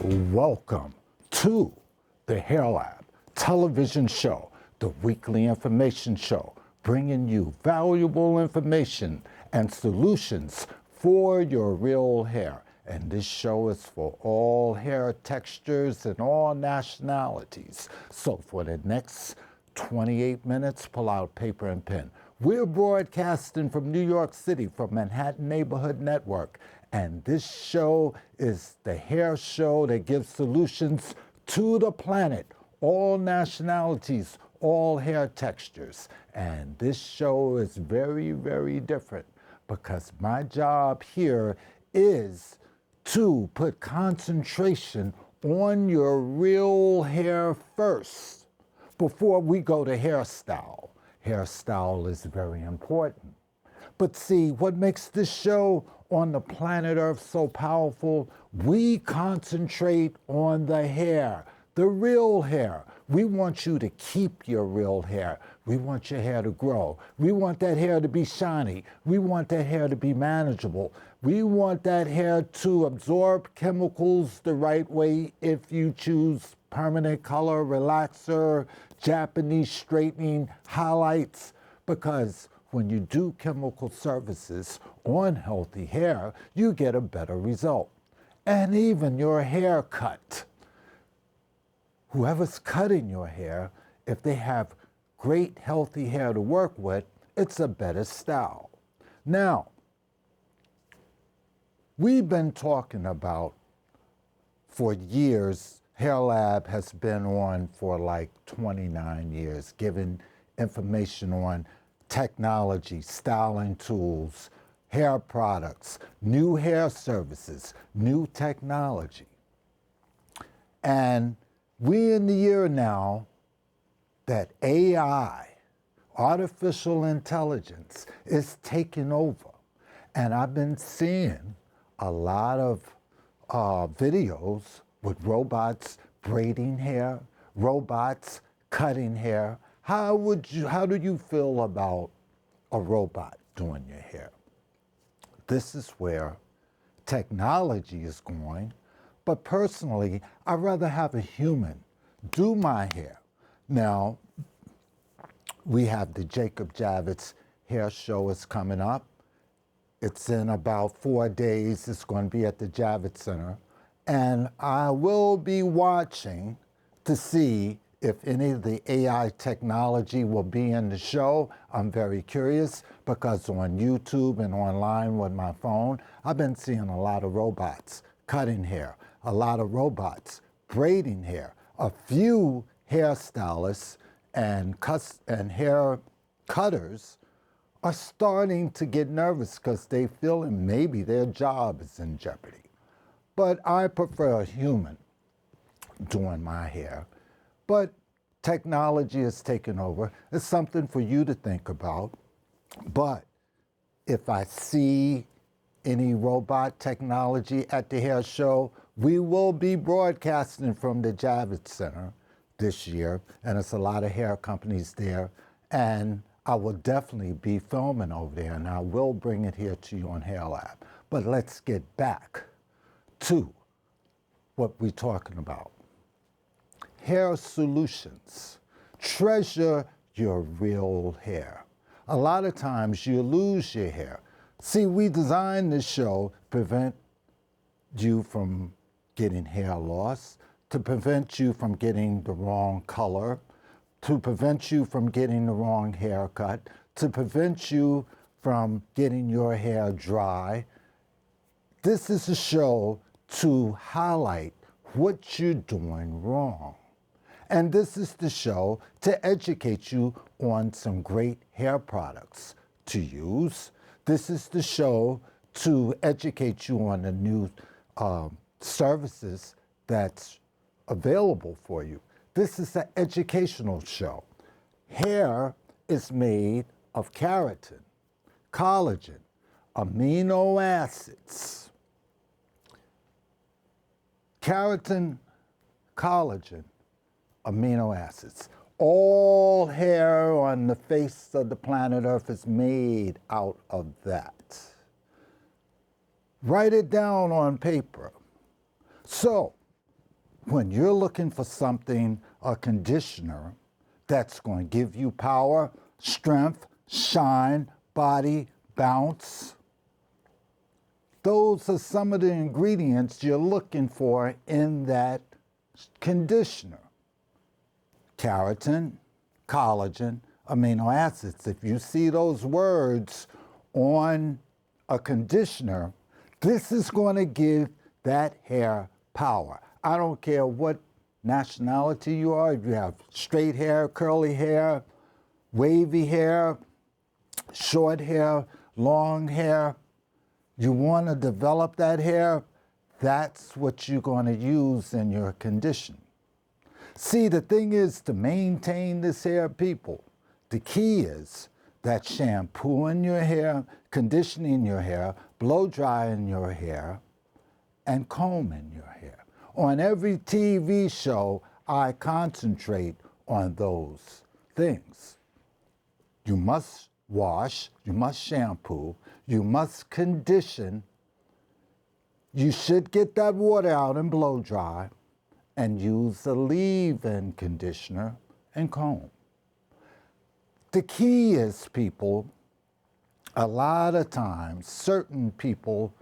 Welcome to the Hair Lab television show, the weekly information show, bringing you valuable information and solutions for your real hair. And this show is for all hair textures and all nationalities. So for the next 28 minutes, pull out paper and pen. We're broadcasting from New York City from Manhattan Neighborhood Network. And this show is the hair show that gives solutions to the planet, all nationalities, all hair textures. And this show is very, very different because my job here is to put concentration on your real hair first before we go to hairstyle. Hairstyle is very important. But see, what makes this show on the planet Earth so powerful, we concentrate on the hair, the real hair. We want you to keep your real hair. We want your hair to grow. We want that hair to be shiny. We want that hair to be manageable. We want that hair to absorb chemicals the right way if you choose permanent color, relaxer, Japanese straightening, highlights, because when you do chemical services on healthy hair, you get a better result. And even your haircut. Whoever's cutting your hair, if they have great healthy hair to work with, it's a better style. Now, we've been talking about for years, Hair Lab has been on for like 29 years, giving information on technology, styling tools, hair products, new hair services, new technology. And we're in the year now that AI, artificial intelligence, is taking over. And I've been seeing a lot of videos with robots braiding hair, robots cutting hair. How do you feel about a robot doing your hair? This is where technology is going, but personally, I'd rather have a human do my hair. Now, we have the Jacob Javits hair show is coming up. It's in about 4 days. It's going to be at the Javits Center. And I will be watching to see if any of the AI technology will be in the show. I'm very curious because on YouTube and online with my phone, I've been seeing a lot of robots cutting hair, a lot of robots braiding hair, a few hairstylists and hair cutters are starting to get nervous because they feel maybe their job is in jeopardy. But I prefer a human doing my hair. But technology has taken over. It's something for you to think about. But if I see any robot technology at the hair show, we will be broadcasting from the Javits Center this year. And it's a lot of hair companies there. And I will definitely be filming over there. And I will bring it here to you on Hair Lab. But let's get back to what we're talking about. Hair solutions. Treasure your real hair. A lot of times you lose your hair. See, we designed this show to prevent you from getting hair loss, to prevent you from getting the wrong color, to prevent you from getting the wrong haircut, to prevent you from getting your hair dry. This is a show to highlight what you're doing wrong. And this is the show to educate you on some great hair products to use. This is the show to educate you on the new services that's available for you. This is an educational show. Hair is made of keratin, collagen, amino acids. Keratin, collagen, amino acids. All hair on the face of the planet Earth is made out of that. Write it down on paper. So, when you're looking for something, a conditioner, that's going to give you power, strength, shine, body, bounce, those are some of the ingredients you're looking for in that conditioner. Keratin, collagen, amino acids. If you see those words on a conditioner, this is going to give that hair power. I don't care what nationality you are, if you have straight hair, curly hair, wavy hair, short hair, long hair, you want to develop that hair, that's what you're going to use in your condition. See, the thing is to maintain this hair, people, the key is that shampooing your hair, conditioning your hair, blow drying your hair, and combing your hair. On every TV show, I concentrate on those things. You must wash, you must shampoo, you must condition. You should get that water out and blow dry and use the leave-in conditioner and comb. The key is, people, a lot of times certain people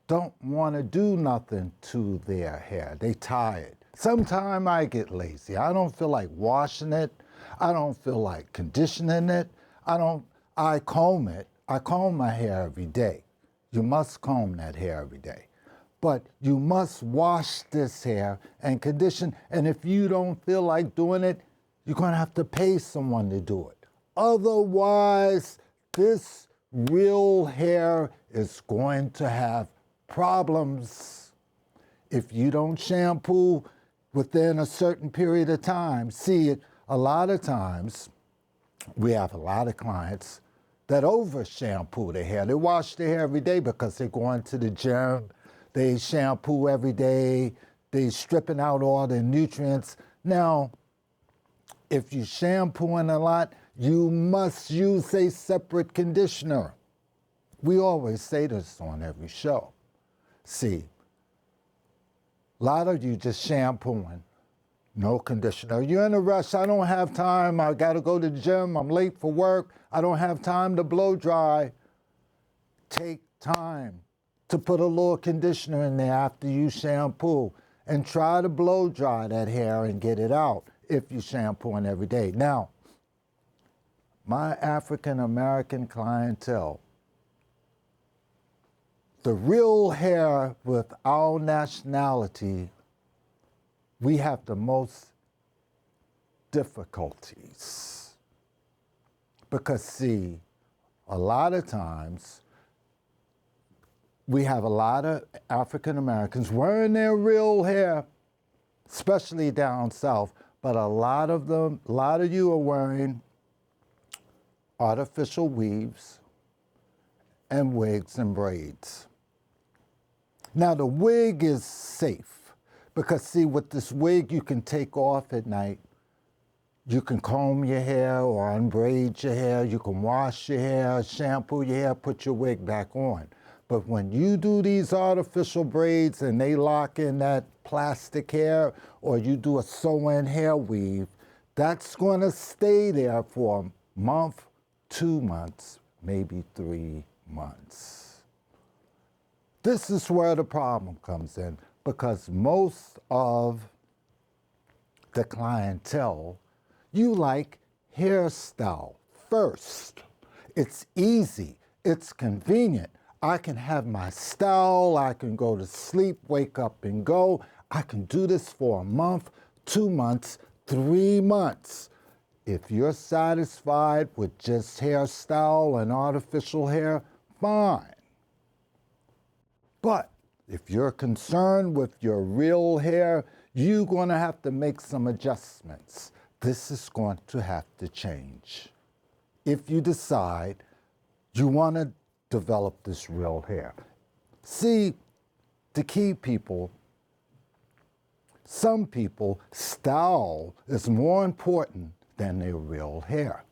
don't want to do nothing to their hair. They tired. Sometimes I get lazy. I don't feel like washing it. I don't feel like conditioning it. I comb it. I comb my hair every day. You must comb that hair every day. But you must wash this hair and condition. And if you don't feel like doing it, you're going to have to pay someone to do it. Otherwise, this real hair is going to have problems if you don't shampoo within a certain period of time. See, a lot of times, we have a lot of clients that over shampoo their hair. They wash their hair every day because they're going to the gym. They shampoo every day. They're stripping out all the nutrients. Now, if you're shampooing a lot, you must use a separate conditioner. We always say this on every show. See, a lot of you just shampooing, no conditioner. You're in a rush. I don't have time. I got to go to the gym. I'm late for work. I don't have time to blow dry. Take time to put a little conditioner in there after you shampoo and try to blow dry that hair and get it out if you're shampooing every day. Now, my African American clientele, the real hair with our nationality, we have the most difficulties. Because see, a lot of times, we have a lot of African Americans wearing their real hair, especially down south, but a lot of you are wearing artificial weaves and wigs and braids. Now the wig is safe because see, with this wig you can take off at night. You can comb your hair or unbraid your hair. You can wash your hair, shampoo your hair, put your wig back on. But when you do these artificial braids and they lock in that plastic hair, or you do a sew-in hair weave, that's going to stay there for a month, 2 months, maybe 3 months. This is where the problem comes in, because most of the clientele, you like hairstyle first. It's easy, it's convenient. I can have my style, I can go to sleep, wake up and go. I can do this for a month, 2 months, 3 months. If you're satisfied with just hairstyle and artificial hair, fine. But if you're concerned with your real hair, you're going to have to make some adjustments. This is going to have to change. If you decide you want to develop this real hair. See, the key, people, some people, style is more important than their real hair.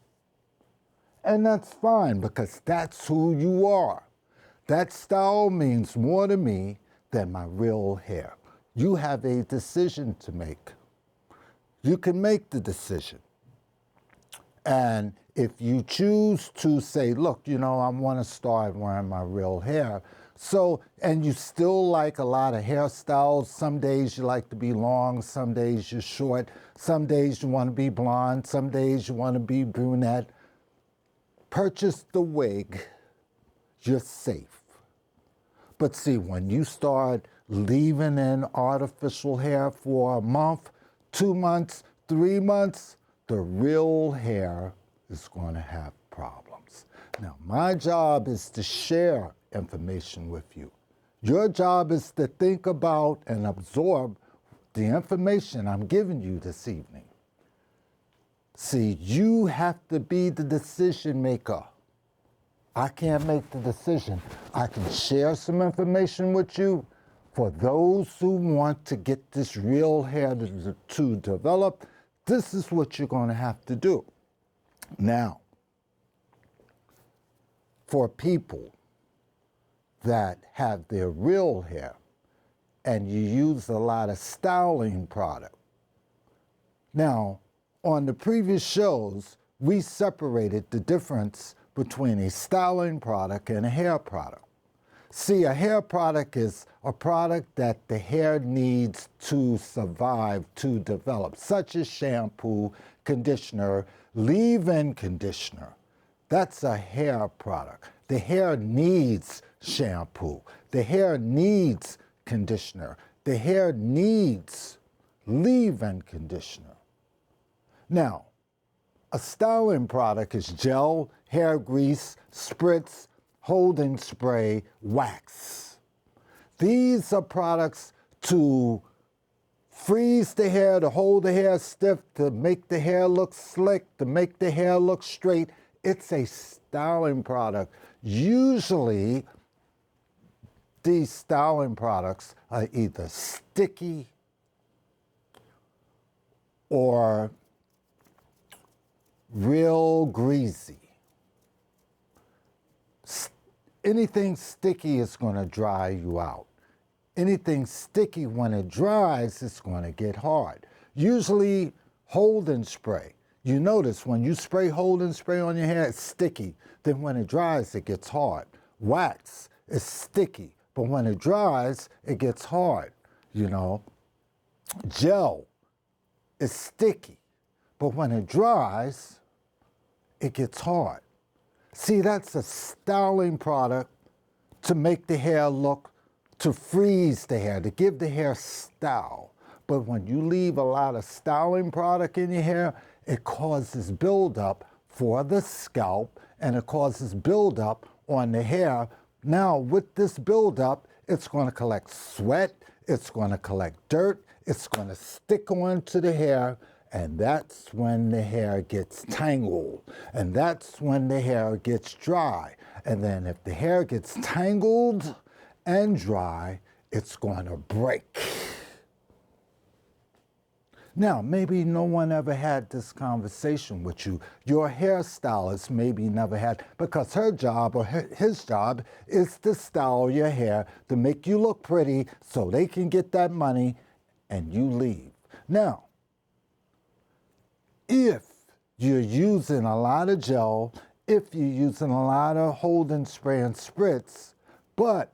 And that's fine, because that's who you are. That style means more to me than my real hair. You have a decision to make. You can make the decision. And if you choose to say, look, I want to start wearing my real hair. So, and you still like a lot of hairstyles. Some days you like to be long, some days you're short, some days you want to be blonde, some days you want to be brunette. Purchase the wig, you're safe. But see, when you start leaving in artificial hair for a month, 2 months, 3 months, the real hair is going to have problems. Now, my job is to share information with you. Your job is to think about and absorb the information I'm giving you this evening. See, you have to be the decision maker. I can't make the decision. I can share some information with you. For those who want to get this real hair to develop, this is what you're going to have to do. Now, for people that have their real hair and you use a lot of styling product. Now, on the previous shows, we separated the difference between a styling product and a hair product. See, a hair product is a product that the hair needs to survive, to develop, such as shampoo, conditioner, leave-in conditioner. That's a hair product. The hair needs shampoo. The hair needs conditioner. The hair needs leave-in conditioner. Now, a styling product is gel, hair grease, spritz, holding spray, wax. These are products to freeze the hair, to hold the hair stiff, to make the hair look slick, to make the hair look straight. It's a styling product. Usually, these styling products are either sticky or real greasy. Anything sticky is going to dry you out. Anything sticky, when it dries, it's going to get hard. Usually, hold and spray. You notice when you spray hold and spray on your hair, it's sticky. Then when it dries, it gets hard. Wax is sticky, but when it dries, it gets hard. Gel is sticky, but when it dries, it gets hard. See, that's a styling product to make the hair look, to freeze the hair, to give the hair style. But when you leave a lot of styling product in your hair, it causes buildup for the scalp and it causes buildup on the hair. Now, with this buildup, it's going to collect sweat, it's going to collect dirt, it's going to stick onto the hair. And that's when the hair gets tangled. And that's when the hair gets dry. And then if the hair gets tangled and dry, it's going to break. Now, maybe no one ever had this conversation with you. Your hairstylist maybe never had, because her job or his job is to style your hair to make you look pretty so they can get that money and you leave. Now, if you're using a lot of gel, if you're using a lot of hold and spray and spritz, but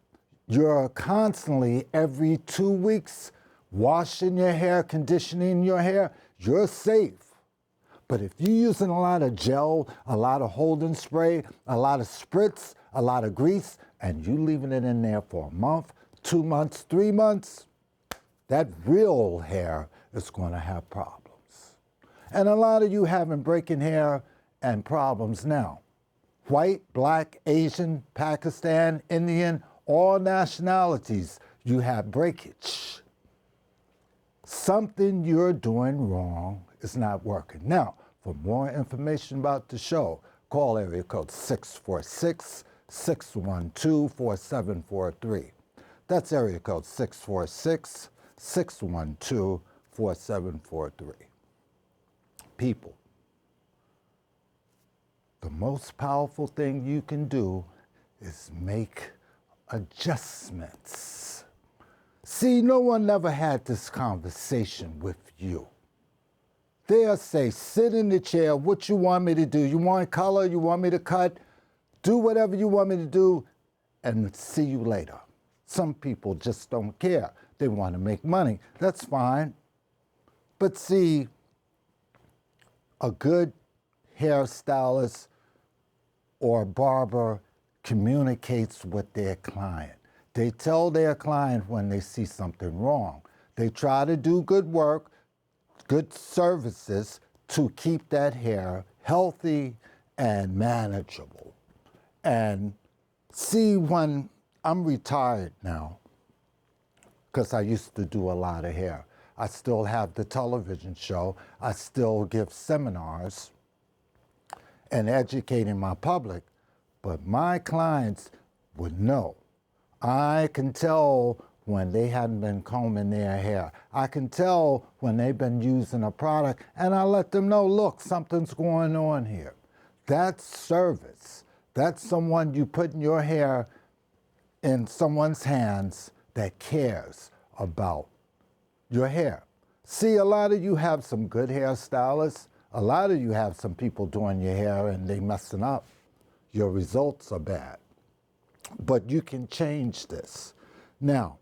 you're constantly every 2 weeks washing your hair, conditioning your hair, you're safe. But if you're using a lot of gel, a lot of hold and spray, a lot of spritz, a lot of grease, and you leaving it in there for a month, 2 months, 3 months, that real hair is going to have problems. And a lot of you having breaking hair and problems now. White, black, Asian, Pakistan, Indian, all nationalities, you have breakage. Something you're doing wrong is not working. Now, for more information about the show, call area code 646-612-4743. That's area code 646-612-4743. People, the most powerful thing you can do is make adjustments. See, no one ever had this conversation with you. They'll say, sit in the chair, what you want me to do? You want color, you want me to cut? Do whatever you want me to do, and see you later. Some people just don't care. They want to make money. That's fine. But see, a good hairstylist or barber communicates with their client. They tell their client when they see something wrong. They try to do good work, good services to keep that hair healthy and manageable. And see, when I'm retired now, because I used to do a lot of hair. I still have the television show. I still give seminars and educating my public, but my clients would know. I can tell when they hadn't been combing their hair. I can tell when they've been using a product, and I let them know, look, something's going on here. That's service. That's someone you put in your hair in someone's hands that cares about your hair. See, a lot of you have some good hairstylists. A lot of you have some people doing your hair and they messing up. Your results are bad. But you can change this. Now,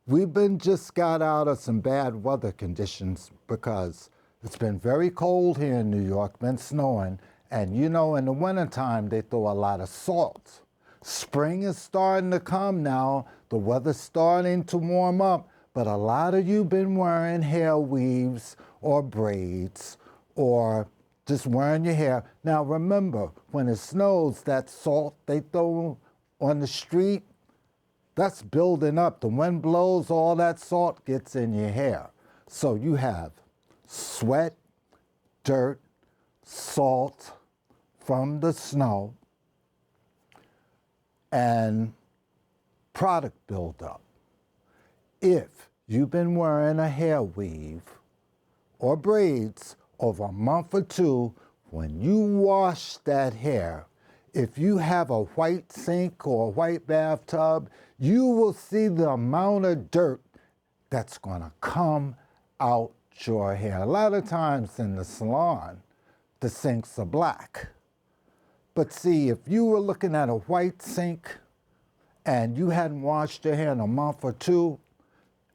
we've just got out of some bad weather conditions because it's been very cold here in New York, been snowing, and you know, in the wintertime, they throw a lot of salt. Spring is starting to come now. The weather's starting to warm up, but a lot of you been wearing hair weaves or braids or just wearing your hair. Now remember, when it snows, that salt they throw on the street, that's building up. The wind blows, all that salt gets in your hair. So you have sweat, dirt, salt from the snow, and product buildup. If you've been wearing a hair weave or braids over a month or two, when you wash that hair, if you have a white sink or a white bathtub, you will see the amount of dirt that's gonna come out your hair. A lot of times in the salon, the sinks are black. But see, if you were looking at a white sink and you hadn't washed your hair in a month or two,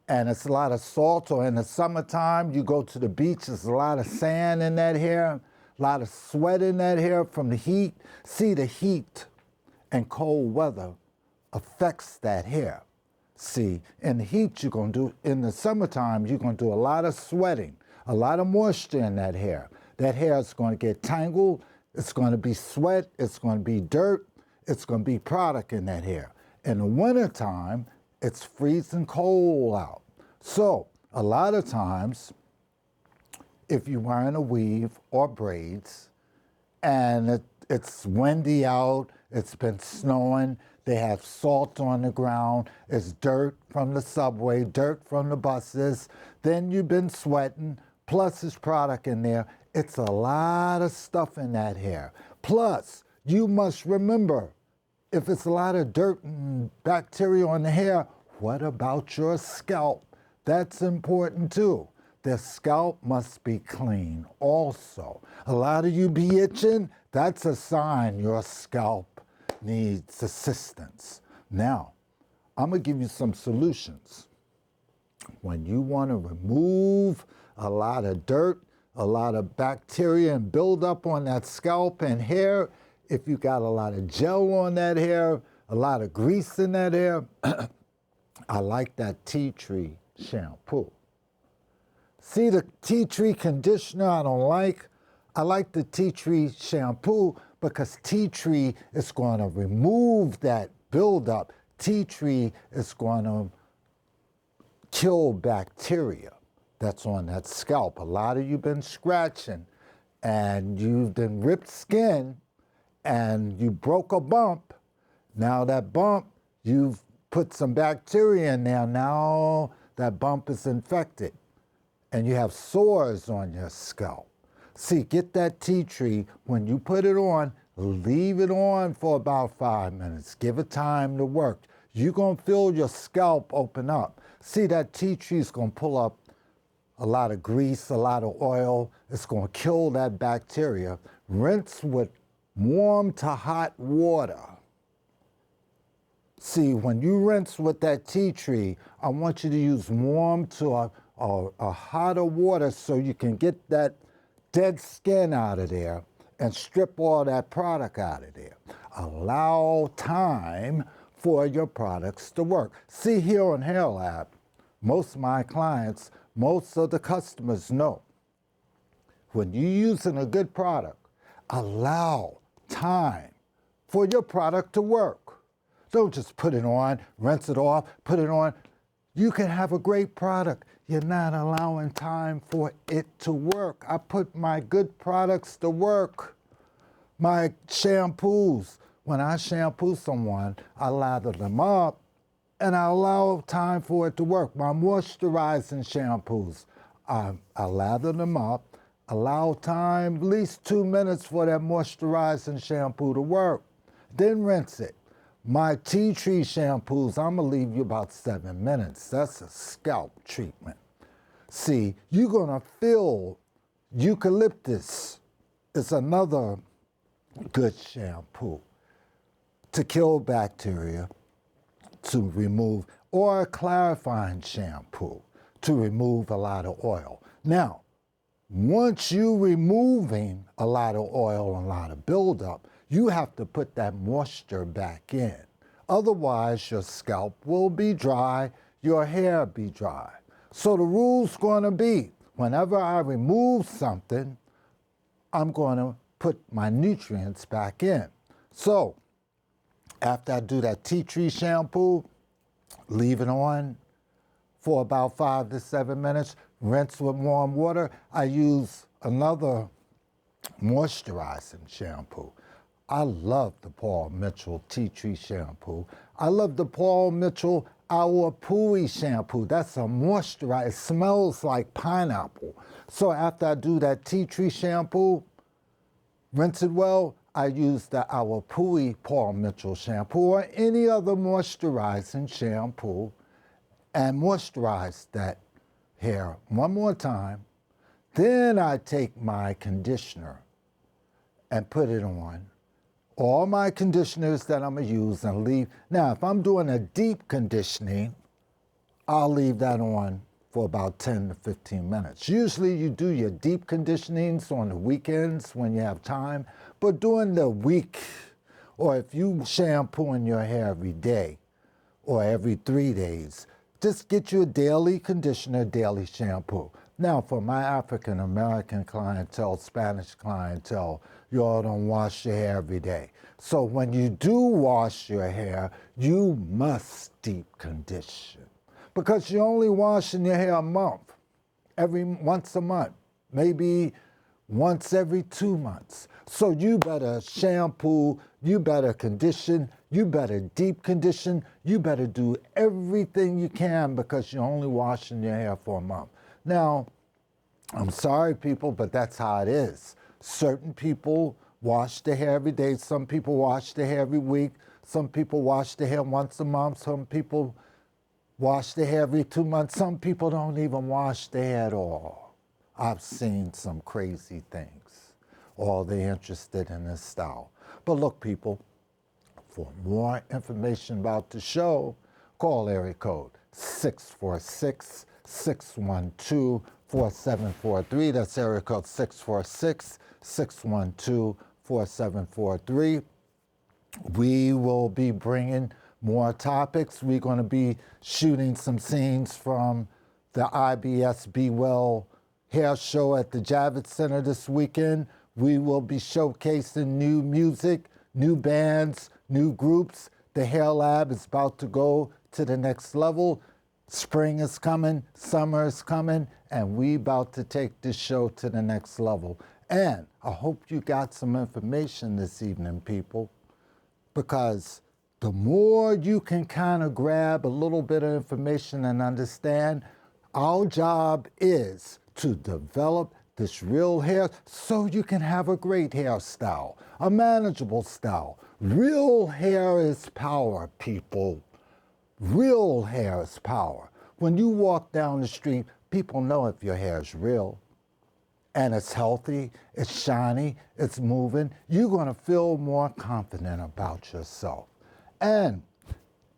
and it's a lot of salt, or in the summertime, you go to the beach, there's a lot of sand in that hair, a lot of sweat in that hair from the heat. See, the heat and cold weather affects that hair. See, in the heat, you're gonna do, in the summertime, you're gonna do a lot of sweating, a lot of moisture in that hair. That hair is gonna get tangled, it's gonna be sweat, it's gonna be dirt, it's gonna be product in that hair. In the wintertime, it's freezing cold out. So a lot of times, if you're wearing a weave or braids and it's windy out, it's been snowing, they have salt on the ground, it's dirt from the subway, dirt from the buses, then you've been sweating, plus there's product in there. It's a lot of stuff in that hair. Plus, you must remember, if it's a lot of dirt and bacteria on the hair, what about your scalp? That's important too. The scalp must be clean also. A lot of you be itching, that's a sign your scalp needs assistance. Now, I'm gonna give you some solutions. When you wanna remove a lot of dirt, a lot of bacteria and build up on that scalp and hair, if you got a lot of gel on that hair, a lot of grease in that hair, I like that tea tree shampoo. See, the tea tree conditioner I don't like. I like the tea tree shampoo because tea tree is going to remove that buildup. Tea tree is going to kill bacteria that's on that scalp. A lot of you been scratching and you've been ripped skin and you broke a bump. Now that bump, you've put some bacteria in there. Now that bump is infected and you have sores on your scalp. See, get that tea tree. When you put it on, leave it on for about 5 minutes. Give it time to work. you're going to feel your scalp open up. See, that tea tree is going to pull up a lot of grease, a lot of oil. It's going to kill that bacteria. Rinse with warm to hot water. See, when you rinse with that tea tree, I want you to use warm to a hotter water so you can get that dead skin out of there and strip all that product out of there. Allow time for your products to work. See, here on Hair Lab, most of my clients, most of the customers know when you're using a good product, allow time for your product to work. Don't just put it on, rinse it off, put it on. You can have a great product. You're not allowing time for it to work. I put my good products to work. My shampoos, when I shampoo someone, I lather them up and I allow time for it to work. My moisturizing shampoos, I lather them up, allow time, at least 2 minutes for that moisturizing shampoo to work, then rinse it. My tea tree shampoos, I'm gonna leave you about 7 minutes. That's a scalp treatment. See, you're gonna feel eucalyptus is another good shampoo to kill bacteria, to remove, or a clarifying shampoo to remove a lot of oil. Now, once you're removing a lot of oil and a lot of buildup, you have to put that moisture back in. Otherwise, your scalp will be dry, your hair be dry. So the rule's gonna be, whenever I remove something, I'm gonna put my nutrients back in. So, after I do that tea tree shampoo, leave it on for about 5 to 7 minutes, rinse with warm water. I use another moisturizing shampoo. I love the Paul Mitchell Tea Tree Shampoo. I love the Paul Mitchell Awapui Shampoo. That's a moisturizer. It smells like pineapple. So after I do that tea tree shampoo, rinse it well, I use the Awapui Paul Mitchell Shampoo or any other moisturizing shampoo and moisturize that hair one more time. Then I take my conditioner and put it on. All my conditioners that I'm gonna use and leave. Now, if I'm doing a deep conditioning, I'll leave that on for about 10 to 15 minutes. Usually you do your deep conditionings on the weekends when you have time, but during the week, or if you shampooing your hair every day or every 3 days, just get you a daily conditioner, daily shampoo. Now, for my African American clientele, Spanish clientele, you all don't wash your hair every day. So when you do wash your hair, you must deep condition because you're only washing your hair a month, once a month, maybe once every 2 months. So you better shampoo, you better condition, you better deep condition, you better do everything you can because you're only washing your hair for a month. Now, I'm sorry, people, but that's how it is. Certain people wash their hair every day. Some people wash their hair every week. Some people wash their hair once a month. Some people wash their hair every 2 months. Some people don't even wash their hair at all. I've seen some crazy things. All they're interested in is style. But look, people, for more information about the show, call area code 646-612-4743. That's area code 646-612-4743. We will be bringing more topics. We're going to be shooting some scenes from the IBS Be Well hair show at the Javits Center this weekend. We will be showcasing new music, new bands, new groups. The Hair Lab is about to go to the next level. Spring is coming, summer is coming, and we about to take this show to the next level. And I hope you got some information this evening, people, because the more you can kind of grab a little bit of information and understand, our job is to develop this real hair so you can have a great hairstyle, a manageable style. Real hair is power, people. Real hair is power. When you walk down the street, people know if your hair is real and it's healthy, it's shiny, it's moving. You're going to feel more confident about yourself. And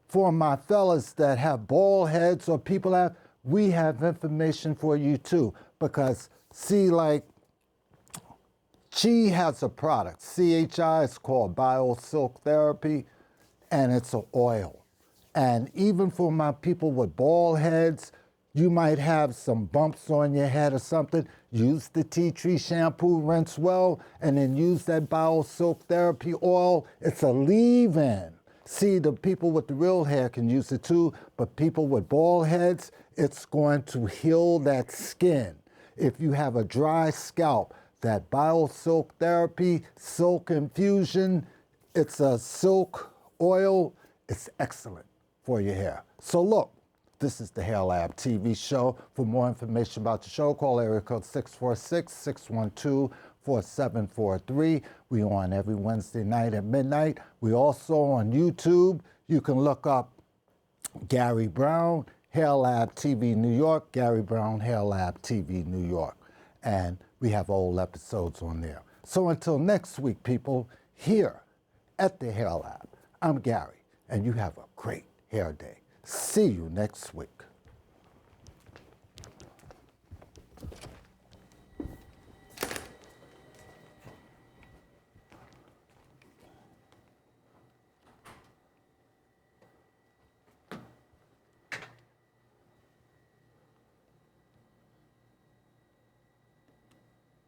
for my fellas that have bald heads or people have, we have information for you too. Because see, like, Chi has a product, CHI, it's called BioSilk Therapy, and it's an oil. And even for my people with bald heads, you might have some bumps on your head or something, use the tea tree shampoo, rinse well, and then use that BioSilk Therapy oil. It's a leave-in. See, the people with the real hair can use it too, but people with bald heads, it's going to heal that skin. If you have a dry scalp, that BioSilk Therapy, silk infusion, it's a silk oil, it's excellent for your hair. So look, this is the Hair Lab TV show. For more information about the show, call area code 646-612-4743. We on every Wednesday night at midnight. We also on YouTube. You can look up Gary Brown, Hair Lab TV New York, Gary Brown, Hair Lab TV New York. And we have old episodes on there. So until next week, people, here at the Hair Lab, I'm Gary, and you have a great hair day. See you next week.